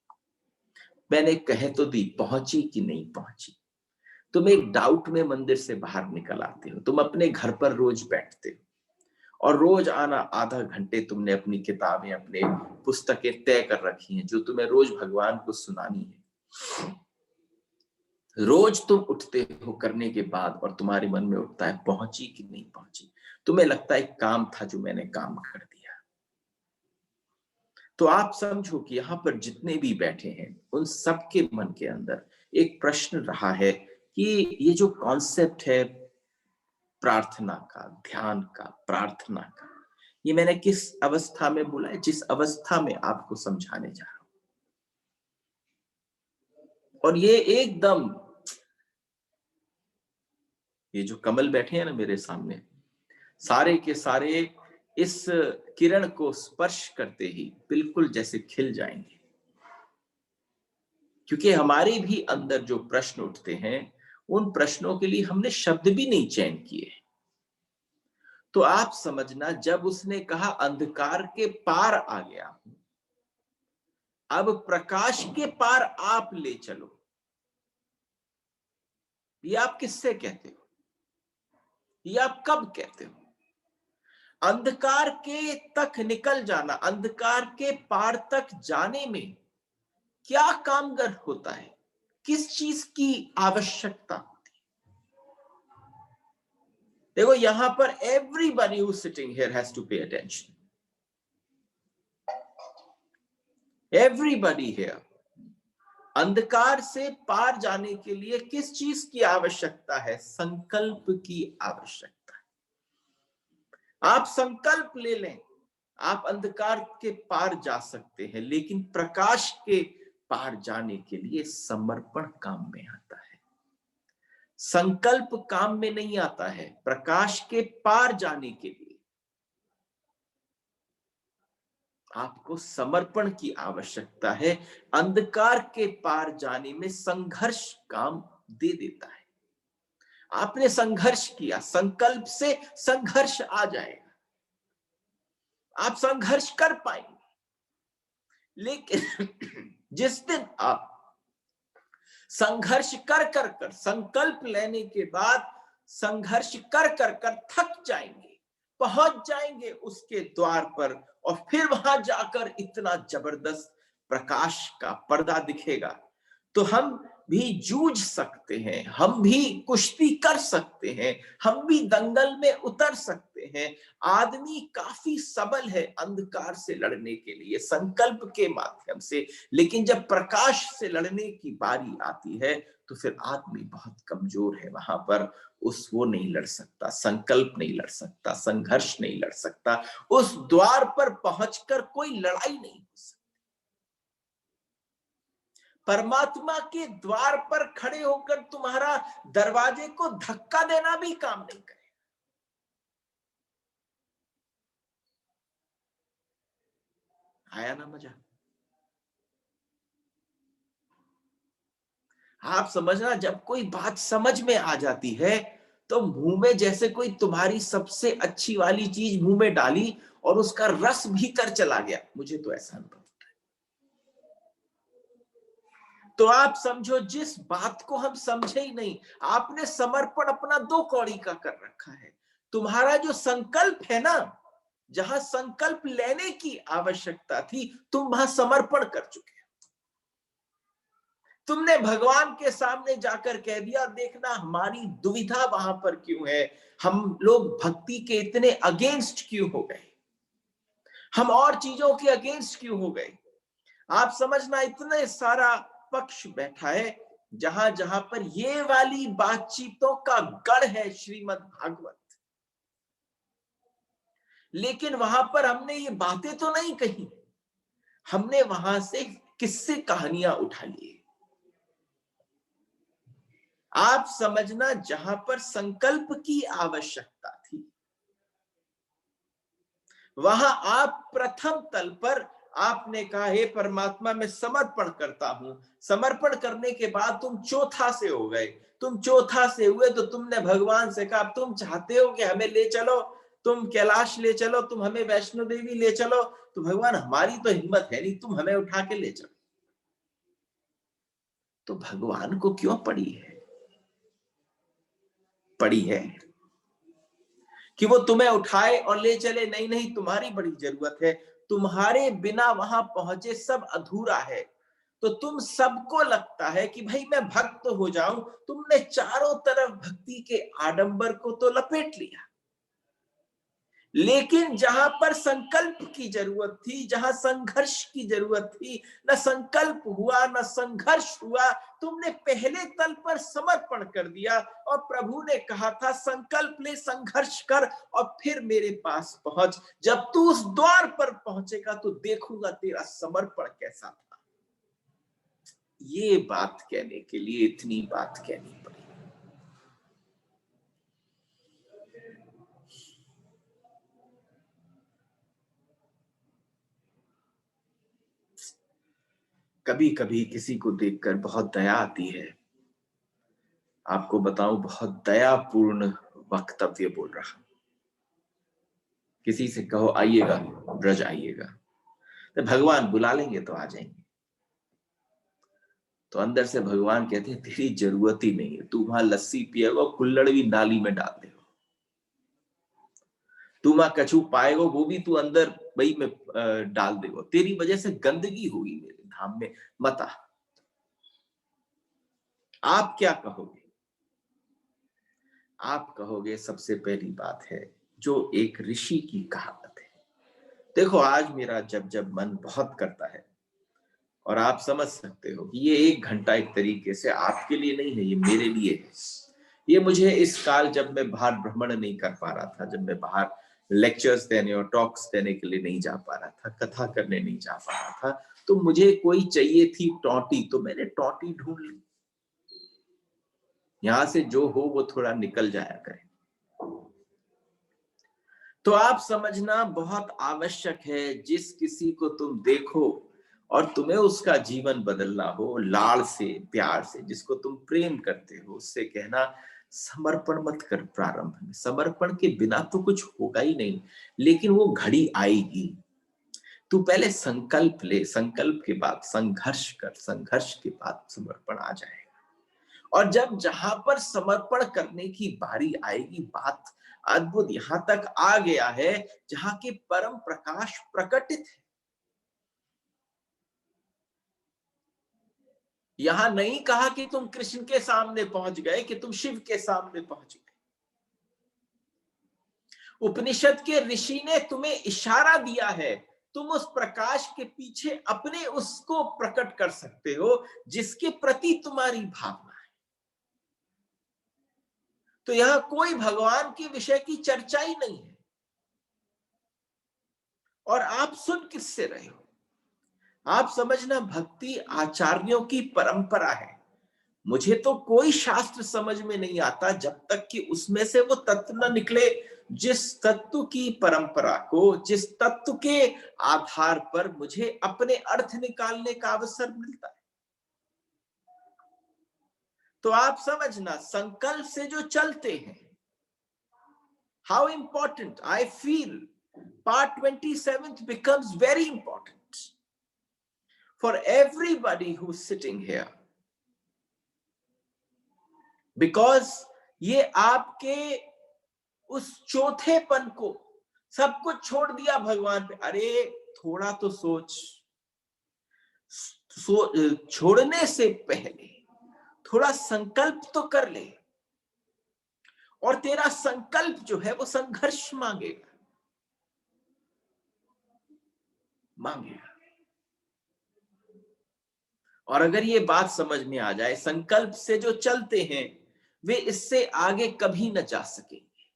मैंने कह तो दी, पहुंची कि नहीं पहुंची। तुम एक डाउट में मंदिर से बाहर निकल आते हो, तुम अपने घर पर रोज बैठते हो और रोज आना, आधा घंटे तुमने अपनी किताबें, अपने पुस्तकें तय कर रखी हैं जो तुम्हें रोज भगवान को सुनानी है। रोज तुम उठते हो करने के बाद और तुम्हारे मन में उठता है पहुंची कि नहीं पहुंची। तुम्हें लगता है काम था जो मैंने काम कर दिया। तो आप समझो कि यहां पर जितने भी बैठे हैं उन सबके मन के अंदर एक प्रश्न रहा है कि ये जो कॉन्सेप्ट है प्रार्थना का, ध्यान का, प्रार्थना का, ये मैंने किस अवस्था में बोला है, जिस अवस्था में आपको समझाने जा रहा हूं। और ये एकदम, ये जो कमल बैठे हैं ना मेरे सामने, सारे के सारे इस किरण को स्पर्श करते ही बिल्कुल जैसे खिल जाएंगे। क्योंकि हमारे भी अंदर जो प्रश्न उठते हैं उन प्रश्नों के लिए हमने शब्द भी नहीं चयन किए। तो आप समझना, जब उसने कहा अंधकार के पार आ गया हूं, अब प्रकाश के पार आप ले चलो, ये आप किससे कहते हो, ये आप कब कहते हो? अंधकार के तक निकल जाना, अंधकार के पार तक जाने में क्या कामगर होता है, किस चीज की आवश्यकता होती है? देखो, यहां पर everybody who sitting here has to pay attention. Everybody here, अंधकार से पार जाने के लिए किस चीज की आवश्यकता है? संकल्प की आवश्यकता है। आप संकल्प ले लें, आप अंधकार के पार जा सकते हैं, लेकिन प्रकाश के पार जाने के लिए समर्पण काम में आता है। संकल्प काम में नहीं आता है। प्रकाश के पार जाने के लिए आपको समर्पण की आवश्यकता है। अंधकार के पार जाने में संघर्ष काम दे देता है। आपने संघर्ष किया, संकल्प से संघर्ष आ जाएगा, आप संघर्ष कर पाएंगे। लेकिन जिस दिन आप संघर्ष कर कर कर, संकल्प लेने के बाद संघर्ष कर कर कर थक जाएंगे, पहुंच जाएंगे उसके द्वार पर, और फिर वहां जाकर इतना जबरदस्त प्रकाश का पर्दा दिखेगा, तो हम भी जूझ सकते हैं, हम भी कुश्ती कर सकते हैं, हम भी दंगल में उतर सकते हैं। आदमी काफी सबल है अंधकार से लड़ने के लिए संकल्प के माध्यम से, लेकिन जब प्रकाश से लड़ने की बारी आती है तो फिर आदमी बहुत कमजोर है। वहां पर वो नहीं लड़ सकता, संकल्प नहीं लड़ सकता, संघर्ष नहीं लड़ सकता, उस द्वार पर पहुंचकर कोई लड़ाई नहीं हो सकती। परमात्मा के द्वार पर खड़े होकर तुम्हारा दरवाजे को धक्का देना भी काम नहीं करेगा। आया ना मजा? आप समझना, जब कोई बात समझ में आ जाती है तो मुंह में जैसे कोई तुम्हारी सबसे अच्छी वाली चीज मुंह में डाली और उसका रस भीतर चला गया। मुझे तो ऐसा अनुभव। तो आप समझो, जिस बात को हम समझे ही नहीं, आपने समर्पण अपना 2 कौड़ी का कर रखा है। तुम्हारा जो संकल्प है ना, जहां संकल्प लेने की आवश्यकता थी, तुम वहां समर्पण कर चुके हो। तुमने भगवान के सामने जाकर कह दिया, देखना हमारी दुविधा वहां पर क्यों है, हम लोग भक्ति के इतने अगेंस्ट क्यों हो गए, हम और चीजों के अगेंस्ट क्यों हो गए। आप समझना, इतने सारा पक्ष बैठा है जहां जहां पर ये वाली बातचीतों का गढ़ है श्रीमद् भागवत, लेकिन वहां पर हमने ये बातें तो नहीं कही, हमने वहां से किस्से कहानियां उठा ली। आप समझना, जहां पर संकल्प की आवश्यकता थी, वहां आप प्रथम तल पर आपने कहा, हे परमात्मा मैं समर्पण करता हूं। समर्पण करने के बाद तुम चौथा से हो गए। तुम चौथा से हुए तो तुमने भगवान से कहा, तुम चाहते हो कि हमें ले चलो, तुम कैलाश ले चलो, तुम हमें वैष्णो देवी ले चलो। तो भगवान, हमारी तो हिम्मत है नहीं, तुम हमें उठा के ले चलो। तो भगवान को क्यों पड़ी है कि वो तुम्हें उठाए और ले चले? नहीं नहीं, तुम्हारी बड़ी जरूरत है। तुम्हारे बिना वहां पहुंचे सब अधूरा है। तो तुम सबको लगता है कि भाई मैं भक्त हो जाऊं, तुमने चारों तरफ भक्ति के आडंबर को तो लपेट लिया, लेकिन जहां पर संकल्प की जरूरत थी, जहां संघर्ष की जरूरत थी, न संकल्प हुआ न संघर्ष हुआ। तुमने पहले तल पर समर्पण कर दिया और प्रभु ने कहा था, संकल्प ले, संघर्ष कर और फिर मेरे पास पहुंच। जब तू उस द्वार पर पहुंचेगा तो देखूंगा तेरा समर्पण कैसा था। ये बात कहने के लिए इतनी बात कहनी पड़ी। कभी कभी किसी को देखकर बहुत दया आती है। आपको बताऊं, बहुत दयापूर्ण वक्तव्य बोल रहा। किसी से कहो आइएगा, ब्रज आइएगा, तो भगवान बुला लेंगे तो आ जाएंगे। तो अंदर से भगवान कहते हैं, तेरी जरूरत ही नहीं है, तू वहां लस्सी पिएगा, कुल्लड़ भी नाली में डाल देगा, तू वहां कछू पाएगा वो भी तू अंदर वही में डाल देगा, तेरी वजह से गंदगी हुई मेरे धाम में, मत आ। आप क्या कहोगे? आप कहोगे, सबसे पहली बात है जो एक ऋषि की कहावत है। देखो, आज मेरा जब जब मन बहुत करता है, और आप समझ सकते हो कि ये 1 घंटा एक तरीके से आपके लिए नहीं है, ये मेरे लिए है। ये मुझे इस काल, जब मैं बाहर भ्रमण नहीं कर पा रहा था, जब मैं बाहर लेक्चर्स देने और टॉक्स देने के लिए नहीं जा पा रहा था, कथा करने नहीं जा पा रहा था, तो मुझे कोई चाहिए थी टॉटी, तो मैंने टॉटी ढूंढ ली। यहां से जो हो वो थोड़ा निकल जाया करे। तो आप समझना, बहुत आवश्यक है, जिस किसी को तुम देखो और तुम्हें उसका जीवन बदलना हो, लाड़ से, प्यार से, जिसको तुम प्रेम करते हो, उससे कहना, समर्पण मत कर प्रारंभ में। समर्पण के बिना तो कुछ होगा ही नहीं, लेकिन वो घड़ी आएगी। तू पहले संकल्प ले, संकल्प के बाद संघर्ष कर, संघर्ष के बाद समर्पण आ जाएगा। और जब जहां पर समर्पण करने की बारी आएगी, बात अद्भुत यहां तक आ गया है जहां के परम प्रकाश प्रकटित है। यहां नहीं कहा कि तुम कृष्ण के सामने पहुंच गए, कि तुम शिव के सामने पहुंच गए। उपनिषद के ऋषि ने तुम्हें इशारा दिया है, तुम उस प्रकाश के पीछे अपने उसको प्रकट कर सकते हो जिसके प्रति तुम्हारी भावना है। तो यहां कोई भगवान के विषय की चर्चा ही नहीं है। और आप सुन किससे रहे हो? आप समझना, भक्ति आचार्यों की परंपरा है। मुझे तो कोई शास्त्र समझ में नहीं आता जब तक कि उसमें से वो तत्व न निकले, जिस तत्व की परंपरा को, जिस तत्व के आधार पर मुझे अपने अर्थ निकालने का अवसर मिलता है। तो आप समझना, संकल्प से जो चलते हैं, how important I feel part 27th becomes very important for everybody who's sitting here, because ये आपके उस चौथेपन को, सब कुछ छोड़ दिया भगवान पे, अरे थोड़ा तो सोच, छोड़ने से पहले थोड़ा संकल्प तो कर ले, और तेरा संकल्प जो है वो संघर्ष मांगेगा। और अगर ये बात समझ में आ जाए, संकल्प से जो चलते हैं वे इससे आगे कभी न जा सकेंगे,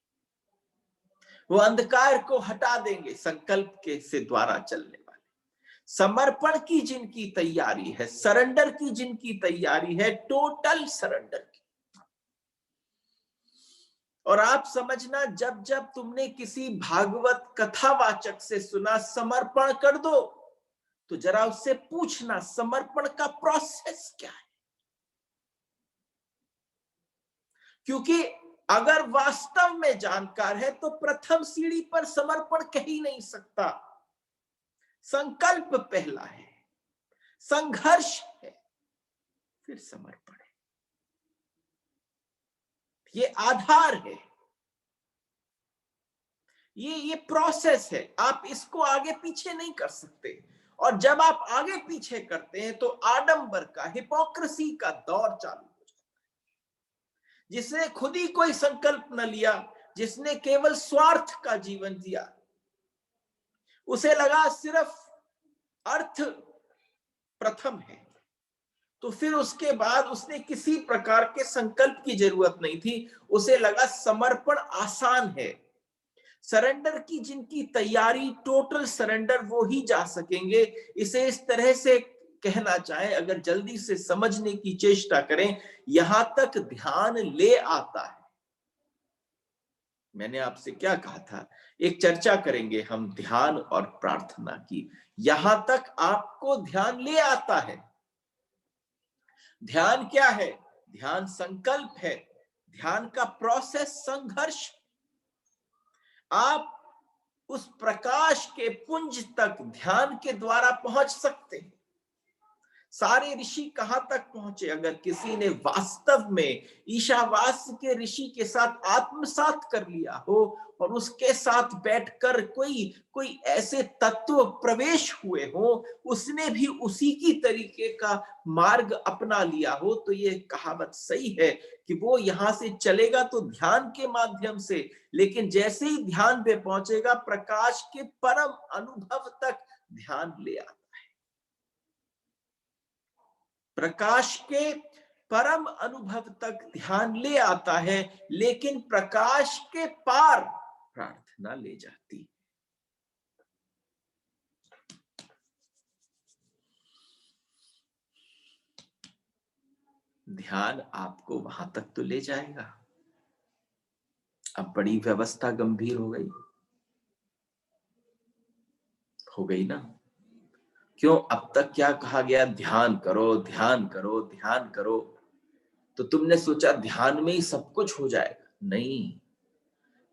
वो अंधकार को हटा देंगे संकल्प के से द्वारा चलने वाले। समर्पण की जिनकी तैयारी है, सरेंडर की जिनकी तैयारी है, टोटल सरेंडर की। और आप समझना, जब जब तुमने किसी भागवत कथावाचक से सुना समर्पण कर दो, तो जरा उससे पूछना समर्पण का प्रोसेस क्या है, क्योंकि अगर वास्तव में जानकार है तो प्रथम सीढ़ी पर समर्पण कह ही नहीं सकता। संकल्प पहला है, संघर्ष है, फिर समर्पण है। ये आधार है, ये प्रोसेस है, आप इसको आगे पीछे नहीं कर सकते। और जब आप आगे पीछे करते हैं तो आडंबर का, हिपोक्रेसी का दौर चालू हो जाता है। जिसने खुद ही कोई संकल्प न लिया, जिसने केवल स्वार्थ का जीवन जिया, उसे लगा सिर्फ अर्थ प्रथम है, तो फिर उसके बाद उसने किसी प्रकार के संकल्प की जरूरत नहीं थी, उसे लगा समर्पण आसान है। सरेंडर की जिनकी तैयारी, टोटल सरेंडर, वो ही जा सकेंगे। इसे इस तरह से कहना चाहे, अगर जल्दी से समझने की चेष्टा करें, यहां तक ध्यान ले आता है। मैंने आपसे क्या कहा था, एक चर्चा करेंगे हम ध्यान और प्रार्थना की। यहां तक आपको ध्यान ले आता है। ध्यान क्या है? ध्यान संकल्प है। ध्यान का प्रोसेस संघर्ष। आप उस प्रकाश के पुंज तक ध्यान के द्वारा पहुंच सकते हैं। सारे ऋषि कहां तक पहुंचे? अगर किसी ने वास्तव में ईशावास्य के ऋषि के साथ आत्मसात कर लिया हो और उसके साथ बैठकर कोई ऐसे तत्व प्रवेश हुए हो, उसने भी उसी की तरीके का मार्ग अपना लिया हो, तो ये कहावत सही है कि वो यहां से चलेगा तो ध्यान के माध्यम से, लेकिन जैसे ही ध्यान पे पहुंचेगा, प्रकाश के परम अनुभव तक ध्यान ले आता। प्रकाश के परम अनुभव तक ध्यान ले आता है, लेकिन प्रकाश के पार प्रार्थना ले जाती है। ध्यान आपको वहां तक तो ले जाएगा। अब बड़ी व्यवस्था गंभीर हो गई ना। क्यों? अब तक क्या कहा गया? ध्यान करो, ध्यान करो, ध्यान करो। तो तुमने सोचा ध्यान में ही सब कुछ हो जाएगा? नहीं।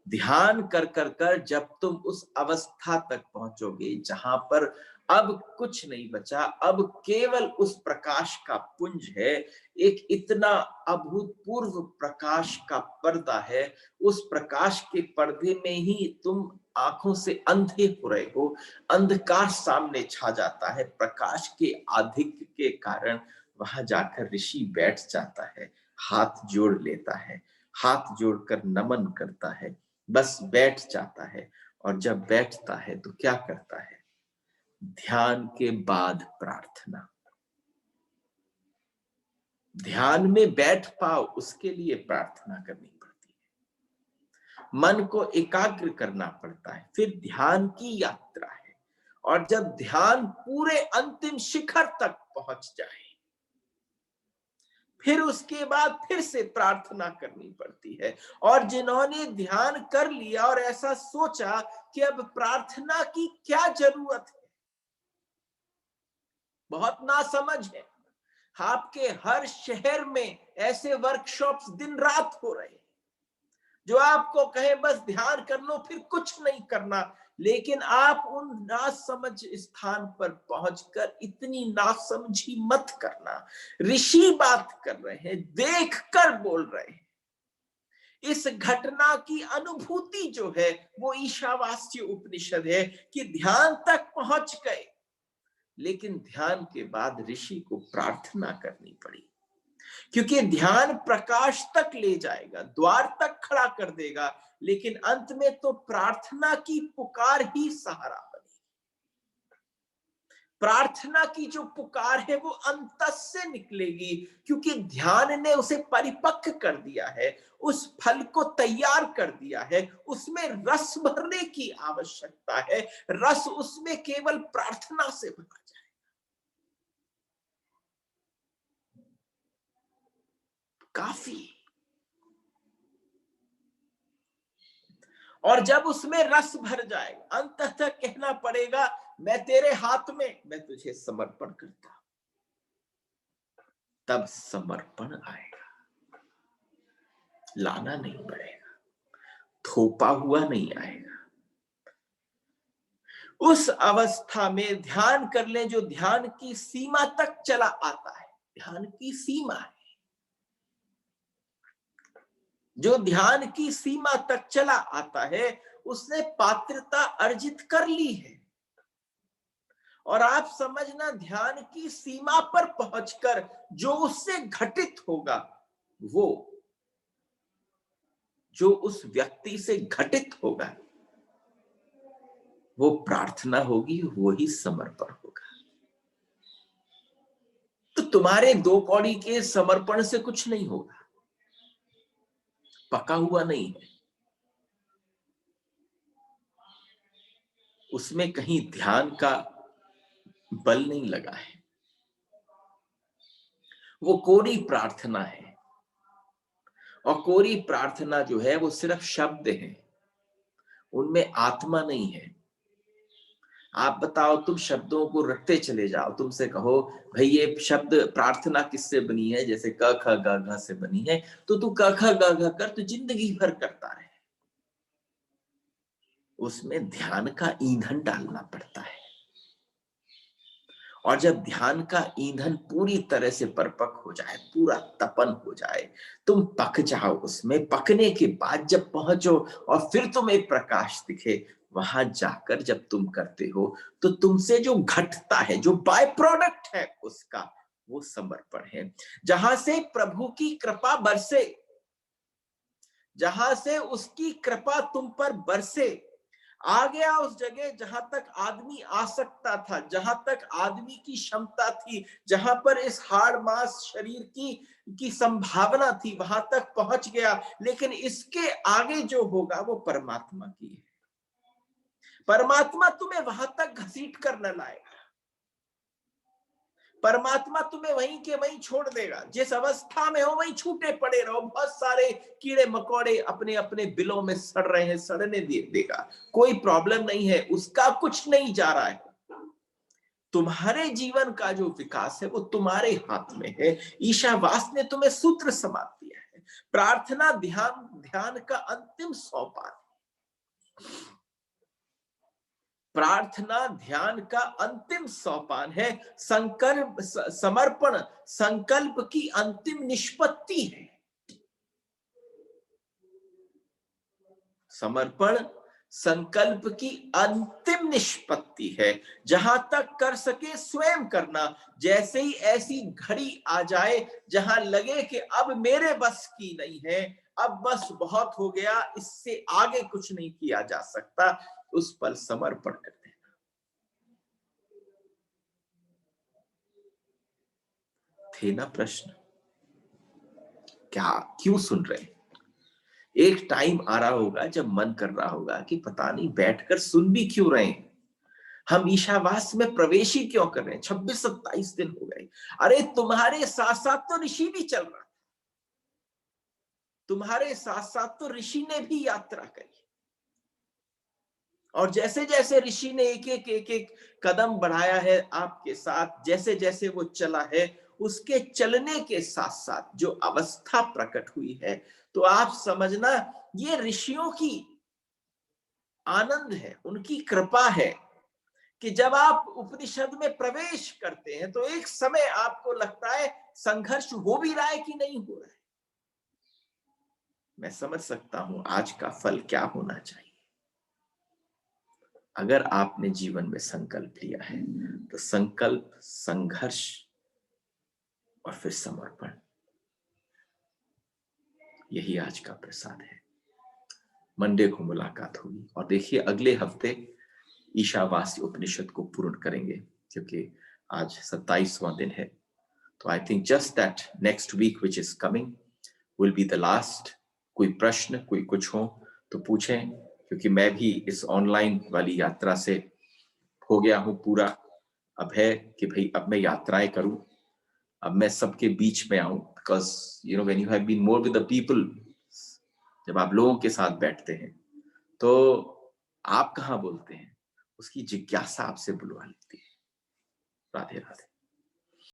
ध्यान कर कर कर जब तुम उस अवस्था तक पहुंचोगे जहां पर अब कुछ नहीं बचा, अब केवल उस प्रकाश का पुंज है, एक इतना अभूतपूर्व प्रकाश का पर्दा है, उस प्रकाश के पर्दे में ही तुम आंखों से अंधे हो रहे हो, अंधकार सामने छा जाता है। प्रकाश के आधिक्य के कारण वहां जाकर ऋषि बैठ जाता है, हाथ जोड़ लेता है, हाथ जोड़कर नमन करता है, बस बैठ जाता है। और जब बैठता है तो क्या करता है? ध्यान के बाद प्रार्थना। ध्यान में बैठ पाओ उसके लिए प्रार्थना करनी पड़ती है, मन को एकाग्र करना पड़ता है, फिर ध्यान की यात्रा है। और जब ध्यान पूरे अंतिम शिखर तक पहुंच जाए, फिर उसके बाद फिर से प्रार्थना करनी पड़ती है। और जिन्होंने ध्यान कर लिया और ऐसा सोचा कि अब प्रार्थना की क्या जरूरत है, बहुत नासमझ है। आपके हर शहर में ऐसे वर्कशॉप्स दिन रात हो रहे हैं जो आपको कहे बस ध्यान कर लो, फिर कुछ नहीं करना। लेकिन आप उन नासमझ स्थान पर पहुंचकर इतनी नासमझी मत करना। ऋषि बात कर रहे हैं, देख कर बोल रहे हैं। इस घटना की अनुभूति जो है वो ईशावास्य उपनिषद है कि ध्यान तक पहुंच गए, लेकिन ध्यान के बाद ऋषि को प्रार्थना करनी पड़ी, क्योंकि ध्यान प्रकाश तक ले जाएगा, द्वार तक खड़ा कर देगा, लेकिन अंत में तो प्रार्थना की पुकार ही सहारा बनेगी। प्रार्थना की जो पुकार है वो अंतस से निकलेगी, क्योंकि ध्यान ने उसे परिपक्व कर दिया है, उस फल को तैयार कर दिया है। उसमें रस भरने की आवश्यकता है, रस उसमें केवल प्रार्थना से भरा जाए। काफी। और जब उसमें रस भर जाएगा, अंततः कहना पड़ेगा मैं तेरे हाथ में, मैं तुझे समर्पण करता हूं। तब समर्पण आएगा, लाना नहीं पड़ेगा, थोपा हुआ नहीं आएगा। उस अवस्था में ध्यान कर ले जो ध्यान की सीमा तक चला आता है। ध्यान की सीमा है, जो ध्यान की सीमा तक चला आता है उसने पात्रता अर्जित कर ली है। और आप समझना, ध्यान की सीमा पर पहुंचकर जो उससे घटित होगा, वो जो उस व्यक्ति से घटित होगा वो प्रार्थना होगी, वो ही समर्पण होगा। तो तुम्हारे 2 कौड़ी के समर्पण से कुछ नहीं होगा, पका हुआ नहीं है। उसमें कहीं ध्यान का बल नहीं लगा है, वो कोरी प्रार्थना है। और कोरी प्रार्थना जो है वो सिर्फ शब्द है, उनमें आत्मा नहीं है। आप बताओ, तुम शब्दों को रटते चले जाओ, तुमसे कहो भाई ये शब्द प्रार्थना किससे बनी है, जैसे क ख ग घ से बनी है, तो तू क ख ग घ कर, तो जिंदगी भर करता रहे। उसमें ध्यान का ईंधन डालना पड़ता है। और जब ध्यान का ईंधन पूरी तरह से परिपक्व हो जाए, पूरा तपन हो जाए, तुम पक जाओ उसमें, पकने के बाद जब पहुंचो और फिर तुम्हें प्रकाश दिखे, वहां जाकर जब तुम करते हो तो तुमसे जो घटता है, जो बाय प्रोडक्ट है उसका, वो समर्पण है। जहां से प्रभु की कृपा बरसे, जहां से उसकी कृपा तुम पर बरसे, आ गया उस जगह जहां तक आदमी आ सकता था, जहां तक आदमी की क्षमता थी, जहां पर इस हाड़ मांस शरीर की संभावना थी, वहां तक पहुंच गया। लेकिन इसके आगे जो होगा वो परमात्मा की है। परमात्मा तुम्हें वहां तक घसीट कर न लाएगा, परमात्मा तुम्हें वहीं के वहीं छोड़ देगा। जिस अवस्था में हो वहीं छूटे पड़े रहो। बहुत सारे कीड़े मकोड़े अपने अपने बिलों में सड़ रहे हैं, सड़ने देगा, कोई प्रॉब्लम नहीं है, उसका कुछ नहीं जा रहा है। तुम्हारे जीवन का जो विकास है वो तुम्हारे हाथ में है। ईशावास ने तुम्हें सूत्र समाप्त दिया है। प्रार्थना ध्यान का अंतिम सोपान, प्रार्थना ध्यान का अंतिम सोपान है। संकल्प समर्पण संकल्प की अंतिम निष्पत्ति है। समर्पण संकल्प की अंतिम निष्पत्ति है। जहां तक कर सके स्वयं करना। जैसे ही ऐसी घड़ी आ जाए जहां लगे कि अब मेरे बस की नहीं है, अब बस बहुत हो गया, इससे आगे कुछ नहीं किया जा सकता, उस पर समर्पण कर देना। थे ना प्रश्न? क्या क्यों सुन रहे हैं? एक टाइम आ रहा होगा जब मन कर रहा होगा कि पता नहीं बैठकर सुन भी क्यों रहे हैं, हम ईशावास में प्रवेश ही क्यों कर रहे हैं। 26-27 दिन हो गए। अरे तुम्हारे साथ साथ तो ऋषि भी चल रहा, तुम्हारे साथ साथ तो ऋषि ने भी यात्रा करी। और जैसे जैसे ऋषि ने एक एक कदम बढ़ाया है आपके साथ, जैसे जैसे वो चला है, उसके चलने के साथ साथ जो अवस्था प्रकट हुई है, तो आप समझना ये ऋषियों की आनंद है, उनकी कृपा है कि जब आप उपनिषद में प्रवेश करते हैं तो एक समय आपको लगता है संघर्ष हो भी रहा है कि नहीं हो रहा है। मैं समझ सकता हूं आज का फल क्या होना चाहिए। अगर आपने जीवन में संकल्प लिया है तो संकल्प, संघर्ष और फिर समर्पण, यही आज का प्रसाद है। मंडे को मुलाकात होगी और देखिए अगले हफ्ते ईशावास्य उपनिषद को पूर्ण करेंगे, क्योंकि आज 27वां दिन है। तो I think just that next week which is coming will be the last. कोई प्रश्न, कोई कुछ हो तो पूछें, क्योंकि मैं भी इस ऑनलाइन वाली यात्रा से हो गया हूं पूरा। अब है कि भाई अब मैं यात्राएं करूं, अब मैं सबके बीच में आऊं, because you know when you have been more with the people, जब आप लोगों के साथ बैठते हैं तो आप कहाँ बोलते हैं, उसकी जिज्ञासा आपसे बुलवा लेती है। राधे राधे।